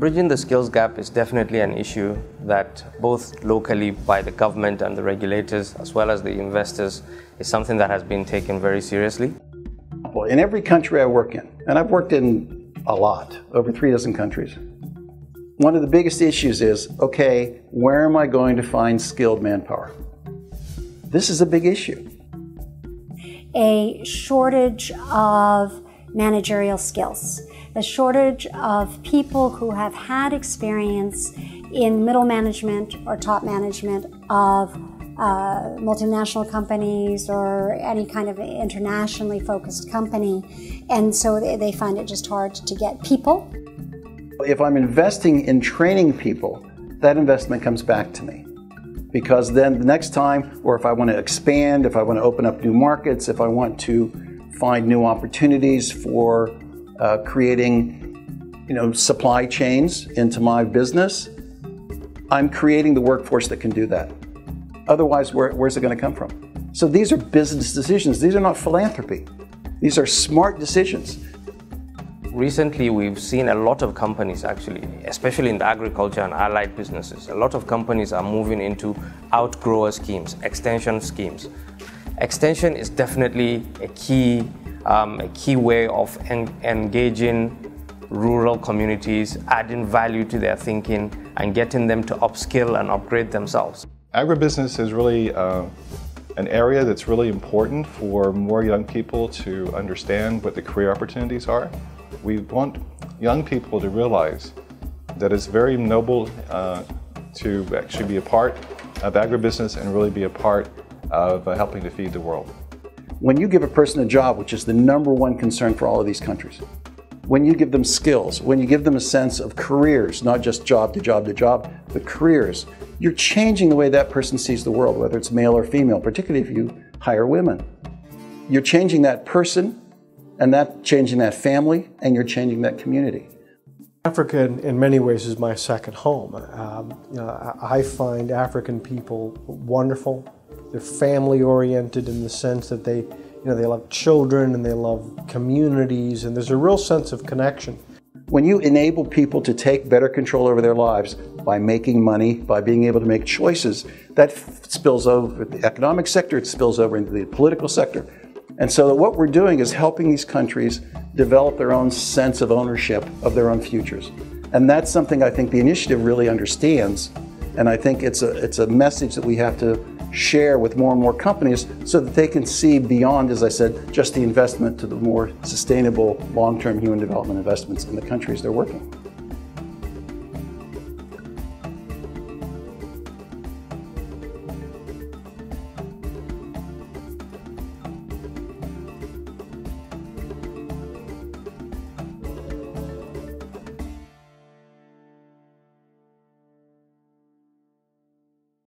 Bridging the skills gap is definitely an issue that both locally by the government and the regulators as well as the investors is something that has been taken very seriously. In every country I work in, and I've worked in a lot, over 36 countries, one of the biggest issues is, okay, where am I going to find skilled manpower? This is a big issue. A shortage of managerial skills, a shortage of people who have had experience in middle management or top management of multinational companies or any kind of internationally focused company, and so they find it just hard to get people. If I'm investing in training people, that investment comes back to me. Because then the next time, or if I want to expand, if I want to open up new markets, if I want to find new opportunities for creating, supply chains into my business, I'm creating the workforce that can do that. Otherwise, where's it going to come from? So these are business decisions. These are not philanthropy. These are smart decisions. Recently, we've seen a lot of companies actually, especially in the agriculture and allied businesses, a lot of companies are moving into outgrower schemes, extension schemes. Extension is definitely a key way of engaging rural communities, adding value to their thinking and getting them to upskill and upgrade themselves. Agribusiness is really an area that's really important for more young people to understand what the career opportunities are. We want young people to realize that it's very noble to actually be a part of agribusiness and really be a part of helping to feed the world. When you give a person a job, which is the #1 concern for all of these countries, when you give them skills, when you give them a sense of careers, not just job to job to job, but careers, you're changing the way that person sees the world, whether it's male or female, particularly if you hire women. You're changing that person, and that changing that family, and you're changing that community. Africa, in many ways, is my second home. I find African people wonderful. They're family-oriented in the sense that they love children and they love communities, and there's a real sense of connection. When you enable people to take better control over their lives by making money, by being able to make choices, that spills over the economic sector, it spills over into the political sector. And so what we're doing is helping these countries develop their own sense of ownership of their own futures. And that's something I think the initiative really understands. And I think it's a message that we have to share with more and more companies so that they can see beyond, as I said, just the investment to the more sustainable long-term human development investments in the countries they're working.